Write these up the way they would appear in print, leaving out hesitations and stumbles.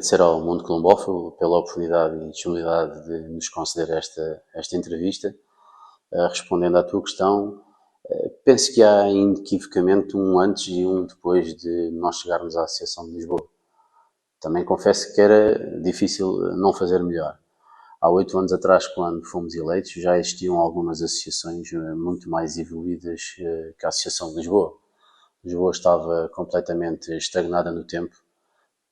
agradecer ao Mundo Colombófilo pela oportunidade e disponibilidade de nos conceder esta entrevista. Respondendo à tua questão, penso que há inequivocamente um antes e um depois de nós chegarmos à Associação de Lisboa. Também confesso que era difícil não fazer melhor. Há 8 anos atrás, quando fomos eleitos, já existiam algumas associações muito mais evoluídas que a Associação de Lisboa. Lisboa estava completamente estagnada no tempo,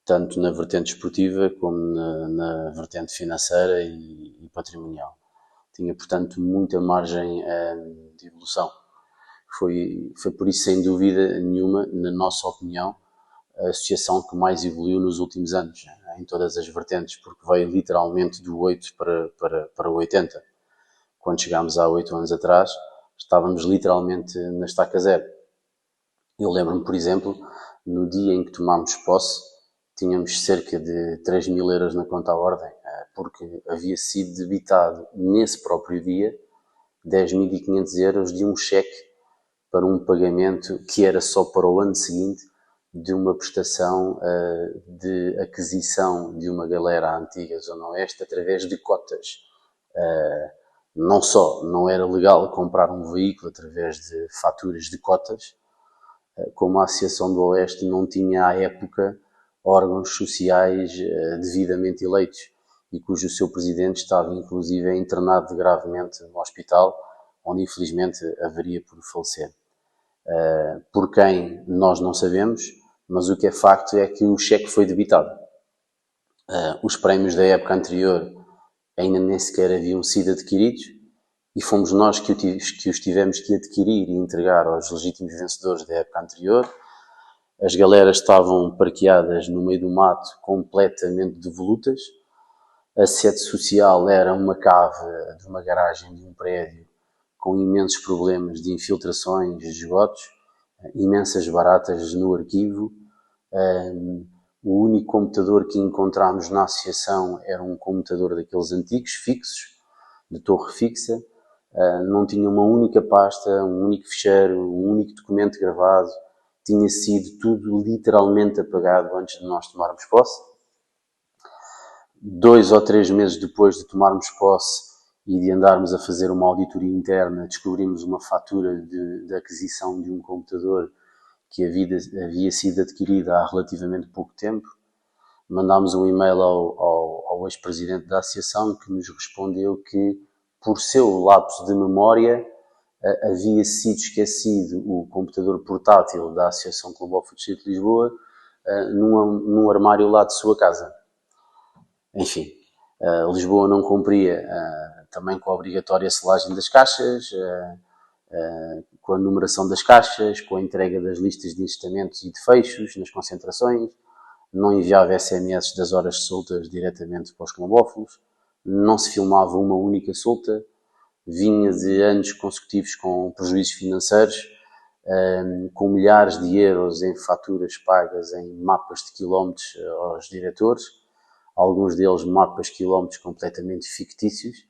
tanto na vertente esportiva como na vertente financeira e patrimonial. Tinha, portanto, muita margem de evolução. Foi por isso, sem dúvida nenhuma, na nossa opinião, a associação que mais evoluiu nos últimos anos, em todas as vertentes, porque veio literalmente do 8 para o 80. Quando chegámos há 8 anos atrás, estávamos literalmente na estaca zero. Eu lembro-me, por exemplo, no dia em que tomámos posse, tínhamos cerca de 3.000 euros na conta à ordem, porque havia sido debitado nesse próprio dia 10.500 euros de um cheque para um pagamento que era só para o ano seguinte de uma prestação de aquisição de uma galera antiga Zona Oeste através de cotas. Não só não era legal comprar um veículo através de faturas de cotas, como a Associação do Oeste não tinha à época órgãos sociais devidamente eleitos e cujo seu presidente estava inclusive internado gravemente no hospital, onde infelizmente haveria por falecer. Por quem nós não sabemos, mas o que é facto é que o cheque foi debitado. Os prémios da época anterior ainda nem sequer haviam sido adquiridos e fomos nós que os tivemos que adquirir e entregar aos legítimos vencedores da época anterior. As galeras estavam parqueadas no meio do mato, completamente devolutas. A sede social era uma cave de uma garagem de um prédio com imensos problemas de infiltrações de esgotos, imensas baratas no arquivo. O único computador que encontramos na associação era um computador daqueles antigos, fixos, de torre fixa. Não tinha uma única pasta, um único ficheiro, um único documento gravado. Tinha sido tudo literalmente apagado antes de nós tomarmos posse. 2 ou 3 meses depois de tomarmos posse e de andarmos a fazer uma auditoria interna, descobrimos uma fatura de aquisição de um computador que havia sido adquirida há relativamente pouco tempo. Mandámos um e-mail ao ex-presidente da associação, que nos respondeu que, por seu lapso de memória, havia sido esquecido o computador portátil da Associação Colombófilo Distrito de Lisboa num armário lá de sua casa. Enfim, Lisboa não cumpria também com a obrigatória selagem das caixas, com a numeração das caixas, com a entrega das listas de enceistamentos e de fechos nas concentrações, não enviava SMS das horas soltas diretamente para os colombófilos, não se filmava uma única solta, vinha de anos consecutivos com prejuízos financeiros, com milhares de euros em faturas pagas em mapas de quilómetros aos diretores, alguns deles mapas de quilómetros completamente fictícios,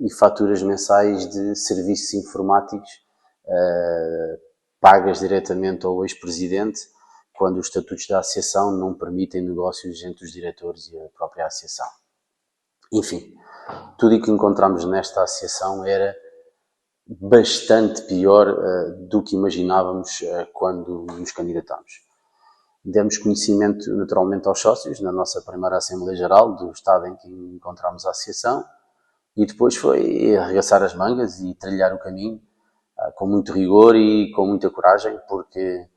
e faturas mensais de serviços informáticos pagas diretamente ao ex-presidente, quando os estatutos da associação não permitem negócios entre os diretores e a própria associação. Enfim, tudo o que encontramos nesta associação era bastante pior do que imaginávamos quando nos candidatámos. Demos conhecimento naturalmente aos sócios na nossa primeira Assembleia Geral do Estado em que encontramos a associação e depois foi arregaçar as mangas e trilhar o caminho com muito rigor e com muita coragem, porque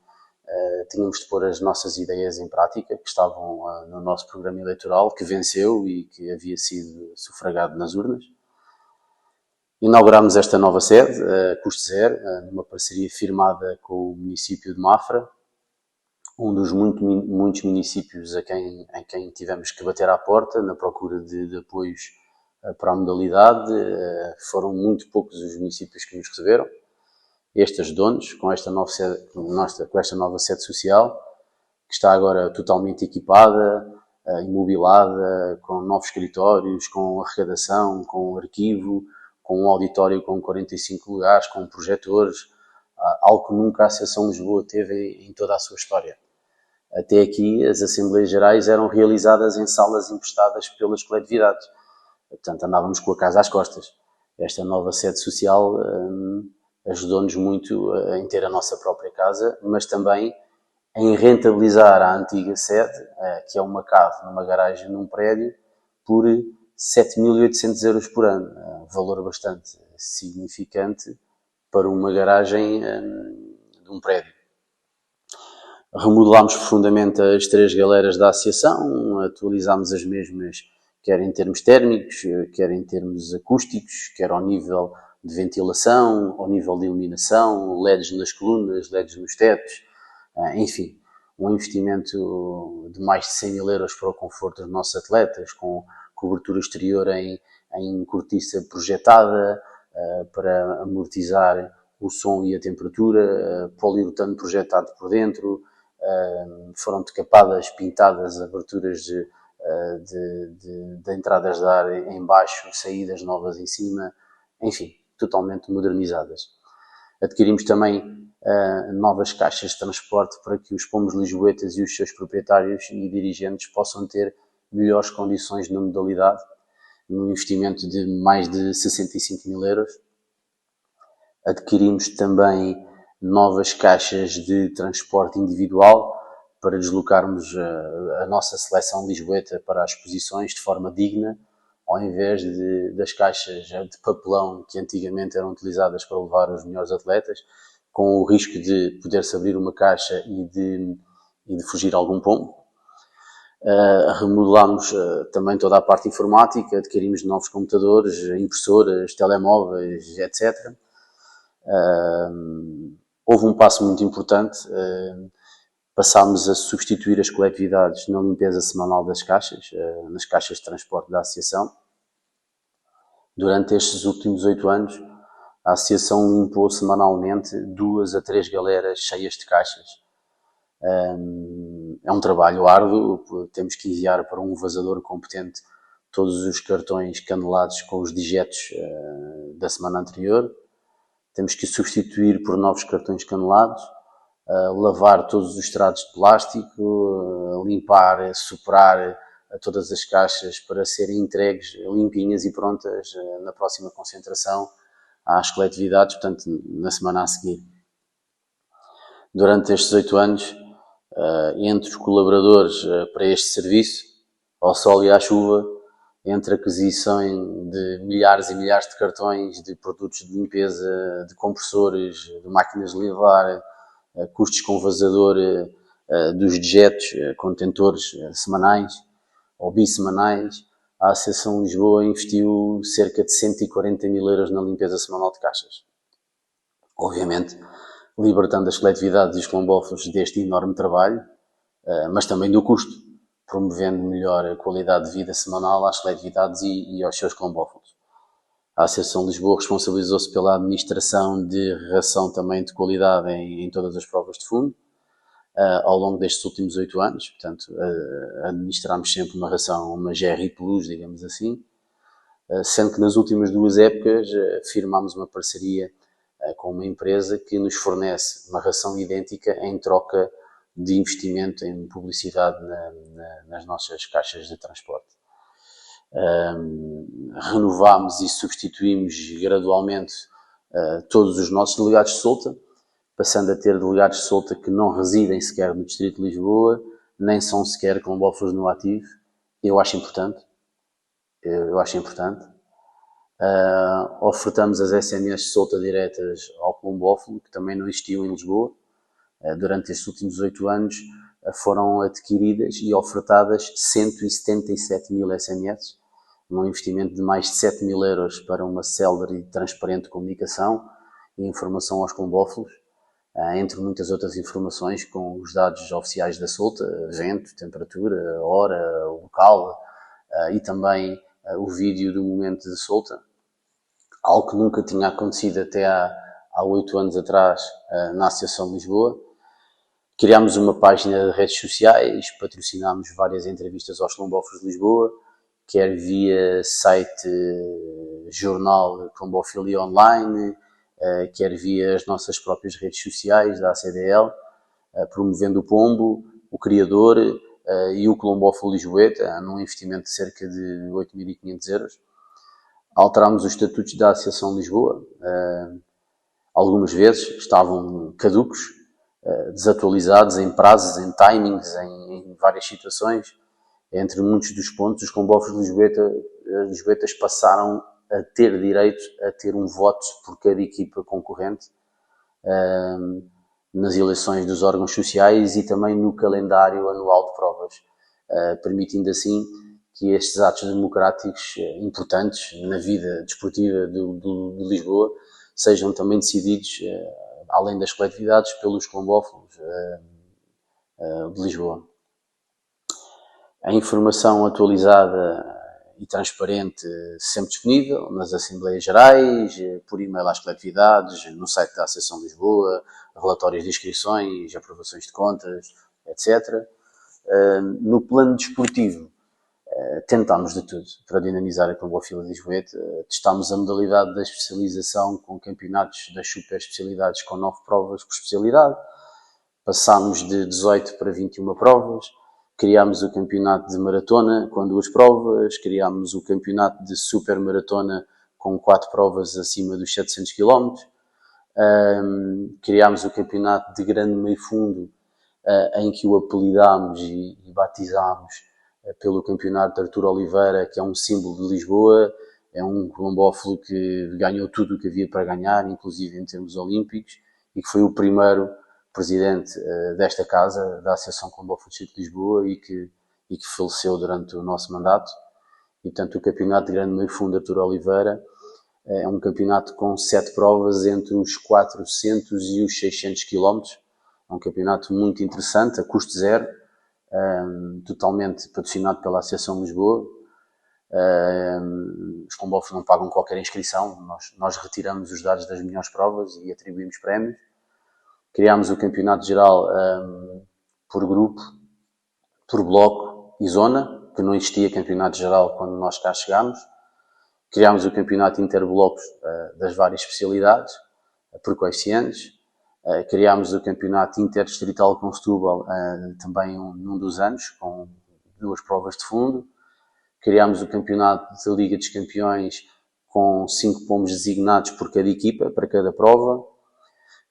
tínhamos de pôr as nossas ideias em prática, que estavam no nosso programa eleitoral, que venceu e que havia sido sufragado nas urnas. Inaugurámos esta nova sede, custo zero, numa parceria firmada com o município de Mafra, um dos muitos municípios em quem tivemos que bater à porta na procura de apoios para a modalidade. Foram muito poucos os municípios que nos receberam. Este ajudou-nos com esta nova sede social, que está agora totalmente equipada, imobilada, com novos escritórios, com arrecadação, com arquivo, com um auditório com 45 lugares, com projetores, algo que nunca a Associação de Lisboa teve em toda a sua história. Até aqui, as Assembleias Gerais eram realizadas em salas emprestadas pelas coletividades. Portanto, andávamos com a casa às costas. Esta nova sede social ajudou-nos muito em ter a nossa própria casa, mas também em rentabilizar a antiga sede, que é uma cave numa garagem num prédio, por 7.800 euros por ano. Valor bastante significante para uma garagem de um prédio. Remodelámos profundamente as 3 galeras da associação, atualizámos as mesmas, quer em termos térmicos, quer em termos acústicos, quer ao nível de ventilação, ao nível de iluminação, LEDs nas colunas, LEDs nos tetos, enfim, um investimento de mais de 100 mil euros para o conforto dos nossos atletas, com cobertura exterior em cortiça projetada, para amortizar o som e a temperatura, poliuretano projetado por dentro, foram decapadas, pintadas aberturas de entradas de ar em baixo, saídas novas em cima, enfim, totalmente modernizadas. Adquirimos também novas caixas de transporte para que os pombos lisboetas e os seus proprietários e dirigentes possam ter melhores condições na modalidade, num investimento de mais de 65 mil euros. Adquirimos também novas caixas de transporte individual para deslocarmos a nossa seleção lisboeta para as exposições de forma digna, ao invés das caixas de papelão que antigamente eram utilizadas para levar os melhores atletas, com o risco de poder-se abrir uma caixa e de fugir algum pombo. Remodelámos também toda a parte informática, adquirimos novos computadores, impressoras, telemóveis, etc. Houve um passo muito importante, passámos a substituir as coletividades na limpeza semanal das caixas, nas caixas de transporte da associação. Durante estes últimos 8 anos, a associação limpou semanalmente 2 a 3 galeras cheias de caixas. É um trabalho árduo, temos que enviar para um vazador competente todos os cartões canelados com os dijetos da semana anterior. Temos que substituir por novos cartões canelados, lavar todos os estrados de plástico, limpar, superar todas as caixas para serem entregues limpinhas e prontas na próxima concentração às coletividades, portanto, na semana a seguir. Durante estes 8 anos, entre os colaboradores para este serviço, ao sol e à chuva, entre a aquisição de milhares e milhares de cartões, de produtos de limpeza, de compressores, de máquinas de lavar, custos com vazador dos dejetos, contentores semanais ou bissemanais, a Associação Lisboa investiu cerca de 140 mil euros na limpeza semanal de caixas. Obviamente, libertando as coletividades e os quilombolas deste enorme trabalho, mas também do custo, promovendo melhor qualidade de vida semanal às coletividades e aos seus quilombolas. A Associação Lisboa responsabilizou-se pela administração de ração também de qualidade em todas as provas de fundo, ao longo destes últimos 8 anos. Portanto, administramos sempre uma ração, uma GRI Plus, digamos assim, sendo que nas últimas 2 épocas firmámos uma parceria com uma empresa que nos fornece uma ração idêntica em troca de investimento em publicidade nas nossas caixas de transporte. Renovámos e substituímos gradualmente todos os nossos delegados de solta, passando a ter delegados de solta que não residem sequer no Distrito de Lisboa, nem são sequer quilombolas no ativo. Eu acho importante. Ofertamos as SMS de solta diretas ao quilombófilo, que também não existiam em Lisboa. Durante estes últimos 8 anos foram adquiridas e ofertadas 177 mil SMS, num investimento de mais de 7 mil euros para uma célere e transparente comunicação e informação aos quilombófilos, entre muitas outras informações com os dados oficiais da solta, vento, temperatura, hora, local, e também o vídeo do momento de solta, algo que nunca tinha acontecido até há 8 anos atrás na Associação de Lisboa. Criámos uma página de redes sociais, patrocinámos várias entrevistas aos quilombófilos de Lisboa, quer via site, jornal Quilombofilia Online, quer via as nossas próprias redes sociais da ACDL, promovendo o pombo, o criador e o Colombófilo Lisboeta, num investimento de cerca de 8.500 euros. Alterámos os estatutos da Associação de Lisboa. Algumas vezes estavam caducos, desatualizados em prazos, em timings, em várias situações. Entre muitos dos pontos, os Colombófilos lisboetas passaram a ter direito a ter um voto por cada equipa concorrente nas eleições dos órgãos sociais e também no calendário anual de provas, permitindo assim que estes atos democráticos importantes na vida desportiva de Lisboa sejam também decididos, além das coletividades, pelos Colombófilos de Lisboa. A informação atualizada e transparente sempre disponível nas Assembleias Gerais, por e-mail às coletividades, no site da Associação de Lisboa, relatórios de inscrições, aprovações de contas, etc. No plano desportivo, tentámos de tudo para dinamizar a Colombófila Lisboeta. Testámos a modalidade da especialização com campeonatos das super especialidades com 9 provas por especialidade. Passámos de 18 para 21 provas. Criámos o campeonato de maratona com 2 provas. Criámos o campeonato de super maratona com 4 provas acima dos 700 km. Criámos o campeonato de grande meio fundo, em que o apelidámos e batizámos pelo campeonato de Artur Oliveira, que é um símbolo de Lisboa. É um colombófilo que ganhou tudo o que havia para ganhar, inclusive em termos olímpicos, e que foi o primeiro presidente desta casa, da Associação Colombófilo de Lisboa, e que faleceu durante o nosso mandato. E, portanto, o campeonato de grande meio fundo Artur Oliveira é um campeonato com 7 provas entre os 400 e os 600 km. É um campeonato muito interessante, a custo zero, totalmente patrocinado pela Associação de Lisboa. Os Colombófilos não pagam qualquer inscrição, nós retiramos os dados das melhores provas e atribuímos prémios. Criámos o campeonato geral por grupo, por bloco e zona, que não existia campeonato geral quando nós cá chegámos. Criámos o campeonato interblocos das várias especialidades, por coeficientes. Criámos o campeonato interdistrital com Setúbal também num dos anos, com 2 provas de fundo. Criámos o campeonato da Liga dos Campeões com 5 pomos designados por cada equipa, para cada prova.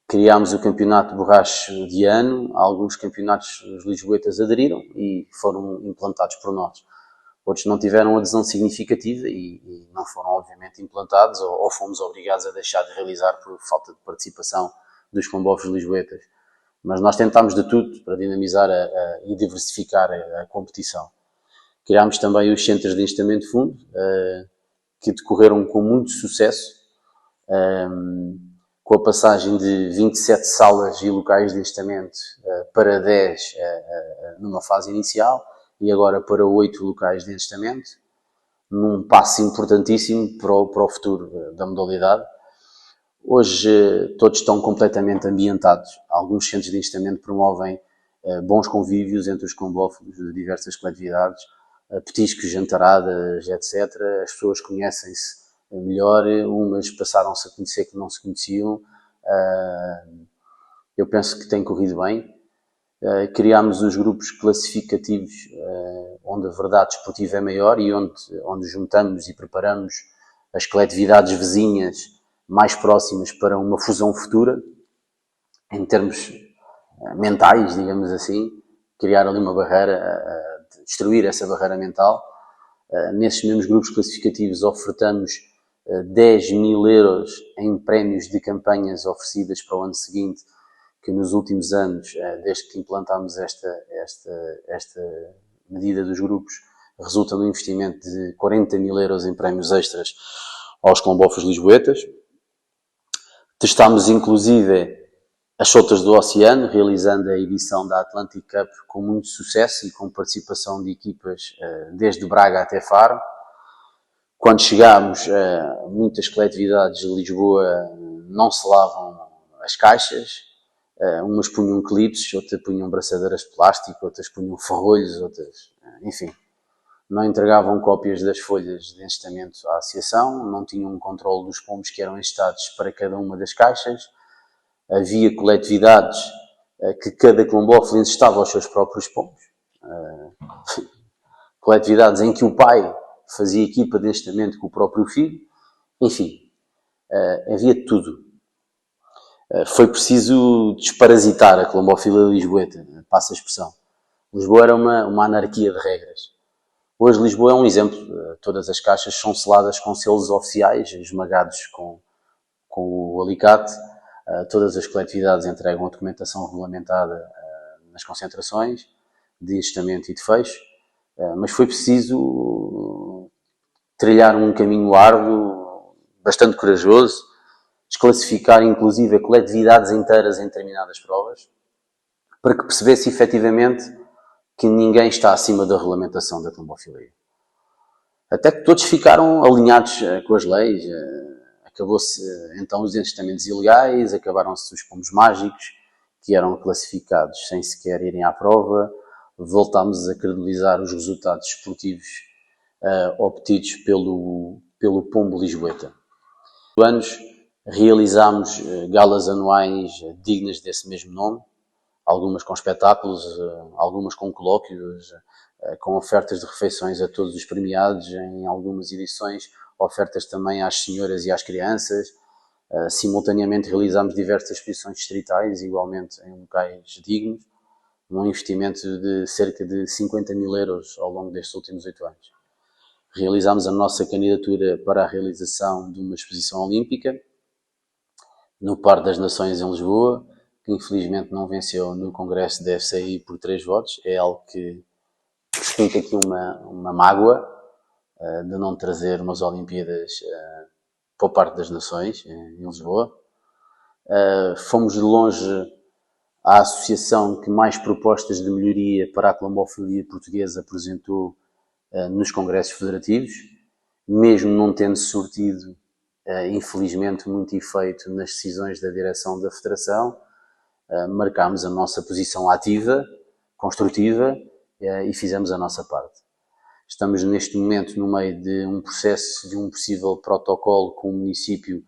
Criámos o campeonato de borracho de ano. Alguns campeonatos os lisboetas aderiram e foram implantados por nós. Outros não tiveram adesão significativa e não foram, obviamente, implantados ou fomos obrigados a deixar de realizar por falta de participação dos Colombófilos lisboetas. Mas nós tentámos de tudo para dinamizar e diversificar a competição. Criámos também os centros de engestamento de fundo, que decorreram com muito sucesso, com a passagem de 27 salas e locais de engestamento para 10 numa fase inicial e agora para 8 locais de engestamento, num passo importantíssimo para o futuro da modalidade. Hoje todos estão completamente ambientados. Alguns centros de engestamento promovem bons convívios entre os colombófilos de diversas coletividades, petiscos, jantaradas, etc. As pessoas conhecem-se melhor, umas passaram-se a conhecer que não se conheciam. Eu penso que tem corrido bem. Criámos os grupos classificativos, onde a verdade desportiva é maior e onde juntamos e preparamos as coletividades vizinhas mais próximas para uma fusão futura, em termos mentais, digamos assim, criar ali uma barreira, destruir essa barreira mental. Nesses mesmos grupos classificativos ofertamos 10.000 euros em prémios de campanhas oferecidas para o ano seguinte, que nos últimos anos, desde que implantámos esta medida dos grupos, resulta num investimento de 40.000 euros em prémios extras aos colombófilos lisboetas. Testámos inclusive as soltas do oceano, realizando a edição da Atlantic Cup com muito sucesso e com participação de equipas desde Braga até Faro. Quando chegámos, muitas coletividades de Lisboa não selavam as caixas. Umas punham clipes, outras punham braçadeiras de plástico, outras punham ferrolhos, outras, enfim, não entregavam cópias das folhas de engestamento à associação, não tinham um controle dos pomos que eram engestados para cada uma das caixas. Havia coletividades que cada quilombola estava aos seus próprios pombos. Coletividades em que o pai fazia equipa de estamento com o próprio filho. Enfim, havia tudo. Foi preciso desparasitar a quilombofilia lisboeta, passa a expressão. Lisboa era uma anarquia de regras. Hoje Lisboa é um exemplo. Todas as caixas são seladas com selos oficiais, esmagados com o alicate. Todas as coletividades entregam a documentação regulamentada nas concentrações de estamento e de fecho. Mas foi preciso trilhar um caminho árduo, bastante corajoso, desclassificar inclusive coletividades inteiras em determinadas provas, para que percebesse efetivamente que ninguém está acima da regulamentação da quilombofilia. Até que todos ficaram alinhados com as leis. Acabou-se então os estamentos ilegais, acabaram-se os pombos mágicos, que eram classificados sem sequer irem à prova. Voltámos a credibilizar os resultados esportivos obtidos pelo pombo lisboeta. Anos realizámos galas anuais dignas desse mesmo nome, algumas com espetáculos, algumas com colóquios, com ofertas de refeições a todos os premiados, em algumas edições ofertas também às senhoras e às crianças. Simultaneamente realizámos diversas exposições distritais, igualmente em locais dignos, num investimento de cerca de 50 mil euros ao longo destes últimos 8 anos. Realizámos a nossa candidatura para a realização de uma exposição olímpica no Parque das Nações em Lisboa, que infelizmente não venceu no Congresso da FCI por 3 votos. É algo que explica aqui uma mágoa de não trazer umas Olimpíadas para o Parque das Nações em Lisboa. Fomos de longe a associação que mais propostas de melhoria para a quilombofilia portuguesa apresentou nos congressos federativos, mesmo não tendo surtido, infelizmente, muito efeito nas decisões da direção da Federação. Marcámos a nossa posição ativa, construtiva, e fizemos a nossa parte. Estamos neste momento no meio de um processo de um possível protocolo com o município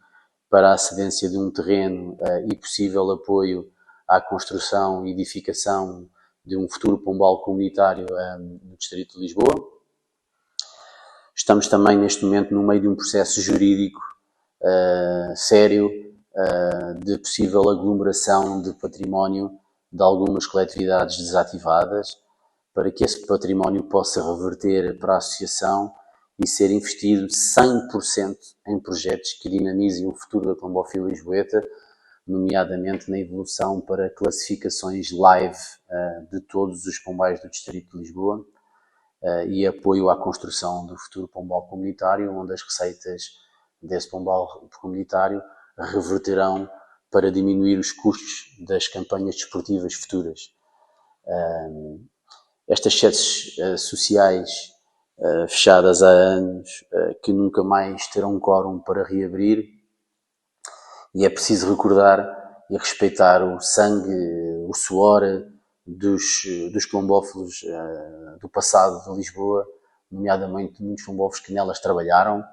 para a cedência de um terreno e possível apoio à construção e edificação de um futuro pombal comunitário no Distrito de Lisboa. Estamos também neste momento no meio de um processo jurídico sério de possível aglomeração de património de algumas coletividades desativadas, para que esse património possa reverter para a associação e ser investido 100% em projetos que dinamizem o futuro da quilombofilia lisboeta, nomeadamente na evolução para classificações live de todos os pombais do Distrito de Lisboa e apoio à construção do futuro pombal comunitário, onde as receitas desse pombal comunitário reverterão para diminuir os custos das campanhas desportivas futuras. Estas sedes sociais fechadas há anos, que nunca mais terão quórum para reabrir, e é preciso recordar e respeitar o sangue, o suor dos quilombófilos do passado de Lisboa, nomeadamente muitos quilombófilos que nelas trabalharam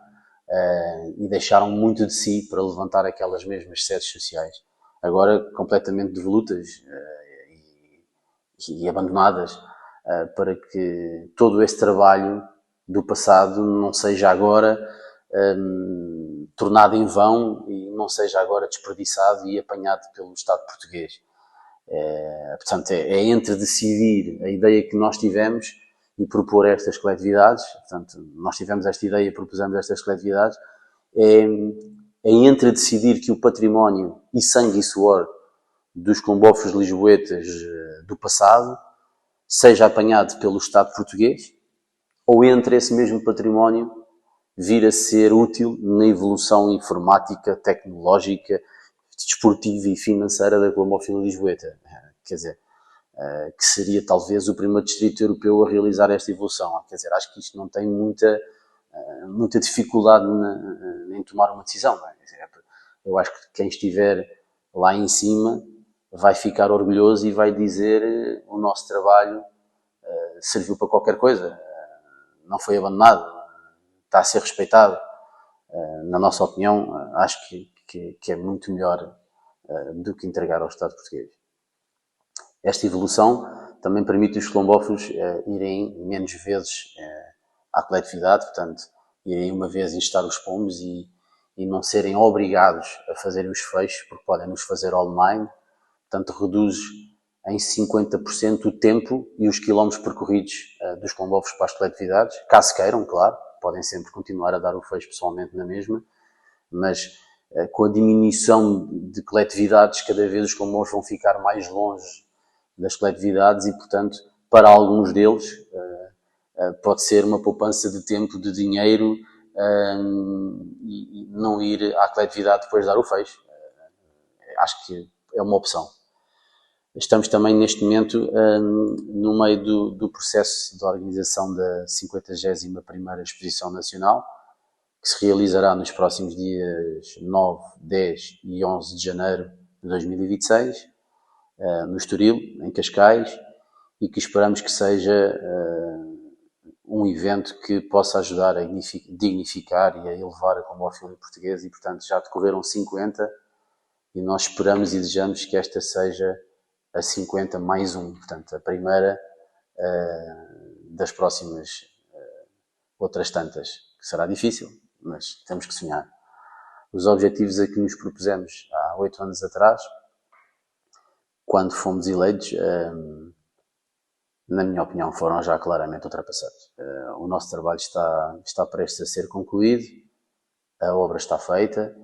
e deixaram muito de si para levantar aquelas mesmas sedes sociais, agora completamente devolutas e abandonadas, para que todo esse trabalho do passado não seja agora tornado em vão e não seja agora desperdiçado e apanhado pelo Estado português. Portanto, é entre decidir a ideia que nós tivemos e propor estas coletividades. Portanto, nós tivemos esta ideia e propusemos estas coletividades. É entre decidir que o património e sangue e suor dos quilombófilos lisboetas do passado seja apanhado pelo Estado português, ou entre esse mesmo património vir a ser útil na evolução informática, tecnológica, desportiva e financeira da quilombofilia lisboeta. Quer dizer, que seria talvez o primeiro distrito europeu a realizar esta evolução. Quer dizer, acho que isto não tem muita dificuldade em tomar uma decisão. Não é? Eu acho que quem estiver lá em cima vai ficar orgulhoso e vai dizer o nosso trabalho serviu para qualquer coisa, não foi abandonado, está a ser respeitado. Na nossa opinião, acho que é muito melhor do que entregar ao Estado português. Esta evolução também permite os quilombófilos irem menos vezes à coletividade, portanto, irem uma vez instar os pombos e não serem obrigados a fazer os fechos, porque podem nos fazer online, portanto, reduz em 50% o tempo e os quilómetros percorridos dos quilombófilos para as coletividades, caso queiram, claro, podem sempre continuar a dar o fecho pessoalmente na mesma, mas com a diminuição de coletividades, cada vez os quilombófilos vão ficar mais longe das coletividades e, portanto, para alguns deles pode ser uma poupança de tempo, de dinheiro e não ir à coletividade depois de dar o fecho. Acho que é uma opção. Estamos também neste momento no meio do processo de organização da 51ª Exposição Nacional, que se realizará nos próximos dias 9, 10 e 11 de janeiro de 2026, no Estoril, em Cascais, e que esperamos que seja um evento que possa ajudar a dignificar e a elevar a quilombófila portuguesa, e portanto já decorreram 50 e nós esperamos e desejamos que esta seja a 50 mais um, portanto a primeira das próximas outras tantas, que será difícil, mas temos que sonhar. Os objetivos a que nos propusemos há 8 anos atrás, quando fomos eleitos, na minha opinião, foram já claramente ultrapassados. O nosso trabalho está prestes a ser concluído, a obra está feita.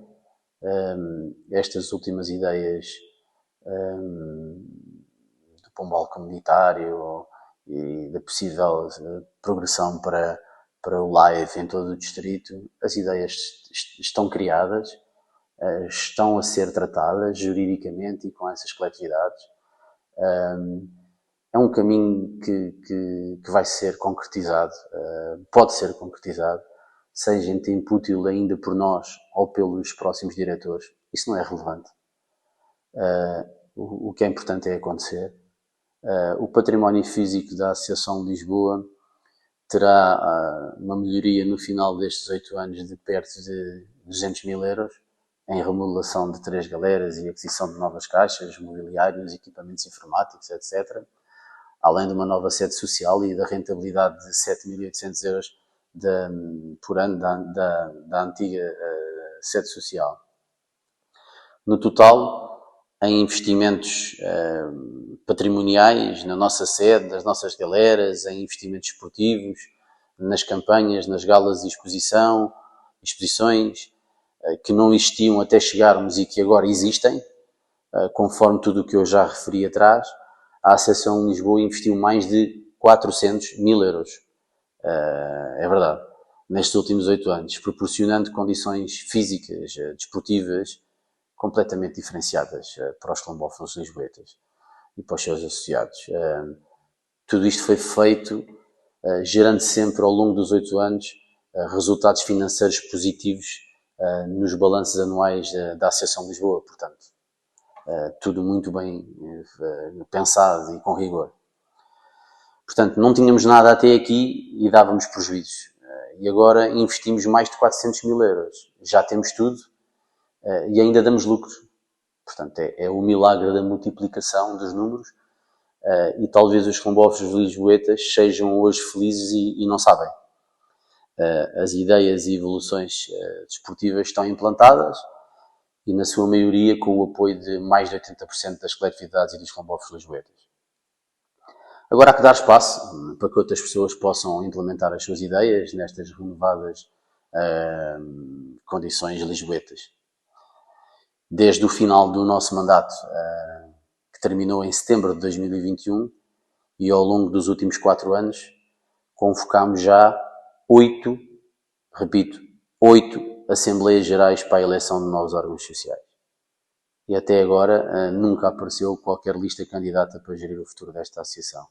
Estas últimas ideias do pombal comunitário e da possível progressão para o live em todo o distrito, as ideias estão criadas, estão a ser tratadas juridicamente e com essas coletividades. É um caminho que vai ser concretizado, pode ser concretizado, seja em tempo útil ainda por nós ou pelos próximos diretores. Isso não é relevante. O que é importante é acontecer. O património físico da Associação de Lisboa terá uma melhoria no final destes 8 anos de perto de 200 mil euros, em remodelação de 3 galeras e aquisição de novas caixas, mobiliários, equipamentos informáticos, etc., além de uma nova sede social e da rentabilidade de 7.800 euros por ano da antiga sede social. No total, em investimentos patrimoniais, na nossa sede, nas nossas galeras, em investimentos esportivos, nas campanhas, nas galas de exposições, que não existiam até chegarmos e que agora existem, conforme tudo o que eu já referi atrás, a Associação de Lisboa investiu mais de 400 mil euros. É verdade. Nestes últimos 8 anos, proporcionando condições físicas, desportivas, completamente diferenciadas para os quilombófilos lisboetas e para os seus associados. Tudo isto foi feito gerando sempre ao longo dos 8 anos resultados financeiros positivos nos balanços anuais da Associação de Lisboa, portanto, tudo muito bem pensado e com rigor. Portanto, não tínhamos nada até aqui e dávamos prejuízos. E agora investimos mais de 400 mil euros. Já temos tudo e ainda damos lucro. Portanto, é o milagre da multiplicação dos números e talvez os quilombófilos lisboetas sejam hoje felizes e não sabem. As ideias e evoluções desportivas estão implantadas e, na sua maioria, com o apoio de mais de 80% das coletividades e dos quilombófilos lisboetas. Agora há que dar espaço para que outras pessoas possam implementar as suas ideias nestas renovadas condições lisboetas. Desde o final do nosso mandato, que terminou em setembro de 2021, e ao longo dos últimos 4 anos, convocámos já 8 Assembleias Gerais para a eleição de novos órgãos sociais. E até agora nunca apareceu qualquer lista candidata para gerir o futuro desta associação.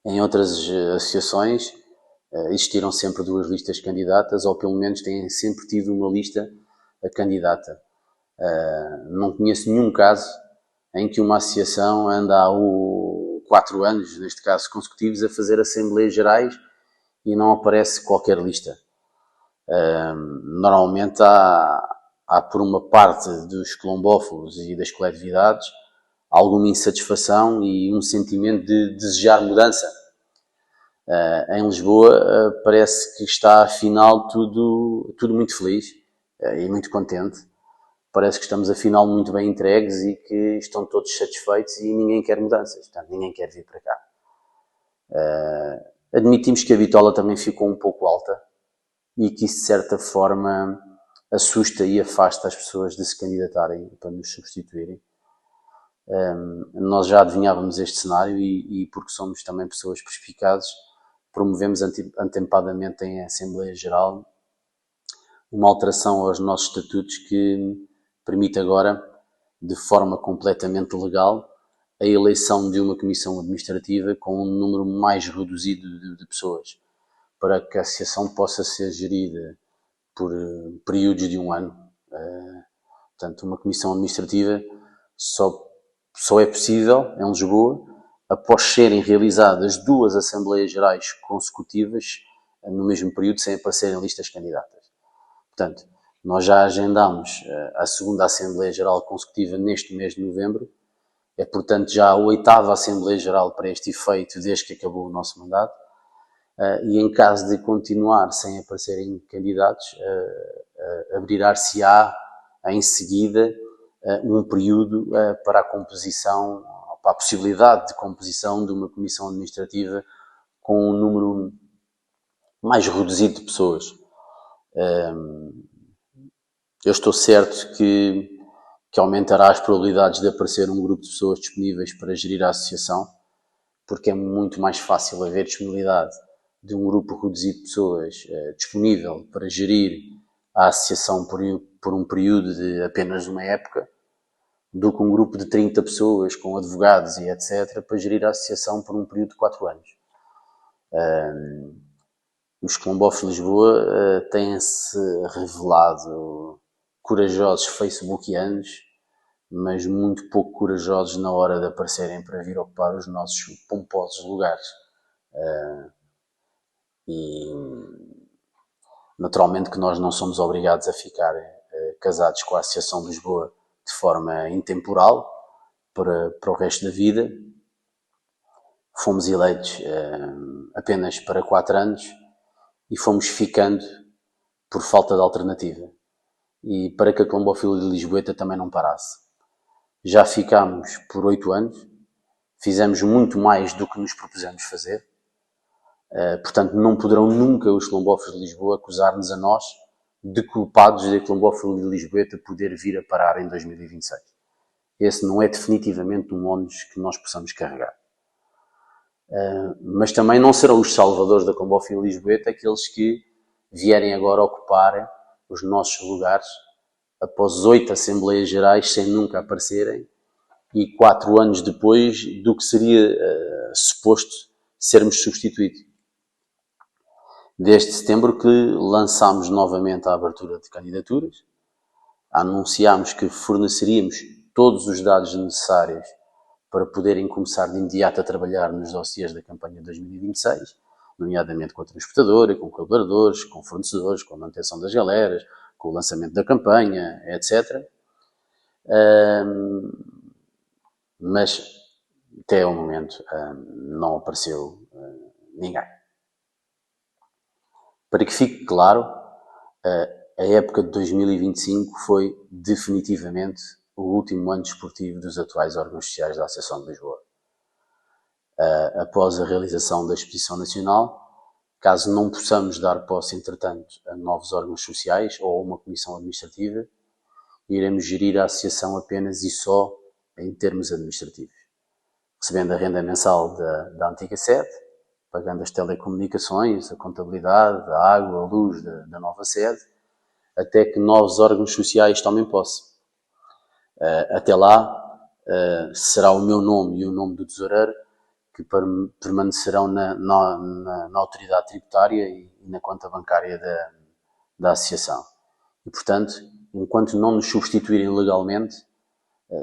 Em outras associações existiram sempre 2 listas candidatas, ou pelo menos têm sempre tido uma lista candidata. Não conheço nenhum caso em que uma associação anda há 4 anos, neste caso consecutivos, a fazer Assembleias Gerais e não aparece qualquer lista. Normalmente há por uma parte dos quilombófilos e das coletividades alguma insatisfação e um sentimento de desejar mudança. Em Lisboa parece que está afinal tudo muito feliz e muito contente. Parece que estamos afinal muito bem entregues e que estão todos satisfeitos e ninguém quer mudanças, portanto, ninguém quer vir para cá. Admitimos que a bitola também ficou um pouco alta e que isso de certa forma assusta e afasta as pessoas de se candidatarem para nos substituírem. Nós já adivinhávamos este cenário e porque somos também pessoas perspicazes, promovemos antepadamente em Assembleia Geral uma alteração aos nossos estatutos que permite agora, de forma completamente legal, a eleição de uma comissão administrativa com um número mais reduzido de pessoas, para que a associação possa ser gerida por períodos de um ano. Portanto, uma comissão administrativa só é possível em Lisboa após serem realizadas 2 Assembleias Gerais consecutivas no mesmo período, sem aparecerem listas candidatas. Portanto, nós já agendámos a 2ª Assembleia Geral consecutiva neste mês de novembro. É, portanto, já a 8ª Assembleia Geral para este efeito desde que acabou o nosso mandato. E em caso de continuar sem aparecerem candidatos, abrirá-se-á em seguida um período para a composição, para a possibilidade de composição de uma comissão administrativa com um número mais reduzido de pessoas. Eu estou certo que aumentará as probabilidades de aparecer um grupo de pessoas disponíveis para gerir a associação, porque é muito mais fácil haver disponibilidade de um grupo reduzido de pessoas disponível para gerir a associação por um período de apenas uma época, do que um grupo de 30 pessoas com advogados e etc. para gerir a associação por um período de 4 anos. Os quilombofes de Lisboa têm-se revelado corajosos facebookianos, mas muito pouco corajosos na hora de aparecerem para vir ocupar os nossos pomposos lugares. E naturalmente que nós não somos obrigados a ficar casados com a Associação de Lisboa de forma intemporal para o resto da vida. Fomos eleitos apenas para 4 anos e fomos ficando por falta de alternativa e para que a quilombofilia de Lisboeta também não parasse. Já ficámos por 8 anos, fizemos muito mais do que nos propusemos fazer. Portanto, não poderão nunca os quilombofes de Lisboa acusar-nos a nós de culpados da quilombofilia de Lisboeta poder vir a parar em 2026. Esse não é definitivamente um ónus que nós possamos carregar. Mas também não serão os salvadores da quilombofilia de Lisboeta aqueles que vierem agora ocupar os nossos lugares após 8 Assembleias Gerais sem nunca aparecerem e 4 anos depois do que seria suposto sermos substituídos. Desde setembro que lançámos novamente a abertura de candidaturas, anunciámos que forneceríamos todos os dados necessários para poderem começar de imediato a trabalhar nos dossiês da campanha de 2026, nomeadamente com a transportadora, com colaboradores, com fornecedores, com a manutenção das galeras, com o lançamento da campanha, etc. Mas até ao momento não apareceu ninguém. Para que fique claro, a época de 2025 foi definitivamente o último ano desportivo dos atuais órgãos sociais da Associação de Lisboa. Após a realização da Exposição Nacional, caso não possamos dar posse, entretanto, a novos órgãos sociais ou a uma comissão administrativa, iremos gerir a associação apenas e só em termos administrativos, recebendo a renda mensal da antiga sede, pagando as telecomunicações, a contabilidade, a água, a luz da nova sede, até que novos órgãos sociais tomem posse. Até lá, será o meu nome e o nome do tesoureiro que permanecerão na autoridade tributária e na conta bancária da associação. E, portanto, enquanto não nos substituírem legalmente,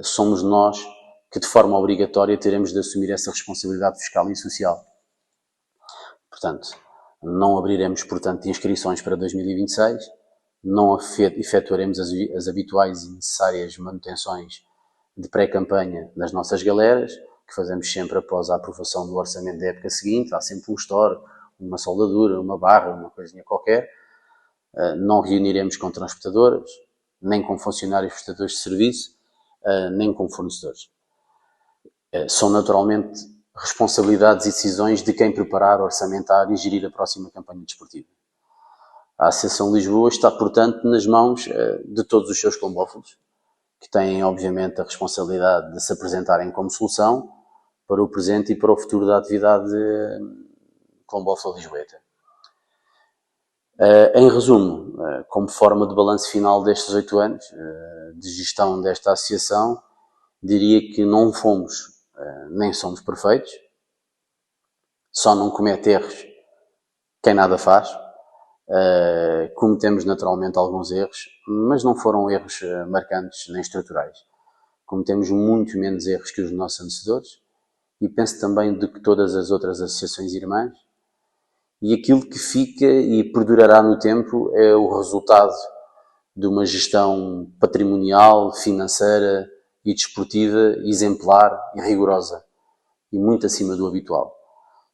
somos nós que, de forma obrigatória, teremos de assumir essa responsabilidade fiscal e social. Portanto, não abriremos, portanto, inscrições para 2026, não efetuaremos as habituais e necessárias manutenções de pré-campanha das nossas galeras, que fazemos sempre após a aprovação do orçamento da época seguinte. Há sempre um store, uma soldadura, uma barra, uma coisinha qualquer. Não reuniremos com transportadoras, nem com funcionários prestadores de serviço, nem com fornecedores. São naturalmente responsabilidades e decisões de quem preparar, orçamentar e gerir a próxima campanha desportiva. A Associação Lisboa está, portanto, nas mãos de todos os seus colombófilos, que têm, obviamente, a responsabilidade de se apresentarem como solução para o presente e para o futuro da atividade colombófila lisboeta. Em resumo, como forma de balanço final destes 8 anos de gestão desta associação, diria que não fomos nem somos perfeitos, só não comete erros quem nada faz. Cometemos naturalmente alguns erros, mas não foram erros marcantes nem estruturais. Cometemos muito menos erros que os nossos antecessores e penso também de que todas as outras associações irmãs, e aquilo que fica e perdurará no tempo é o resultado de uma gestão patrimonial, financeira e desportiva exemplar e rigorosa e muito acima do habitual,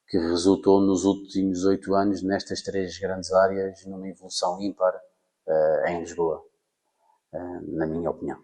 que resultou nos últimos 8 anos nestas 3 grandes áreas numa evolução ímpar em Lisboa, na minha opinião.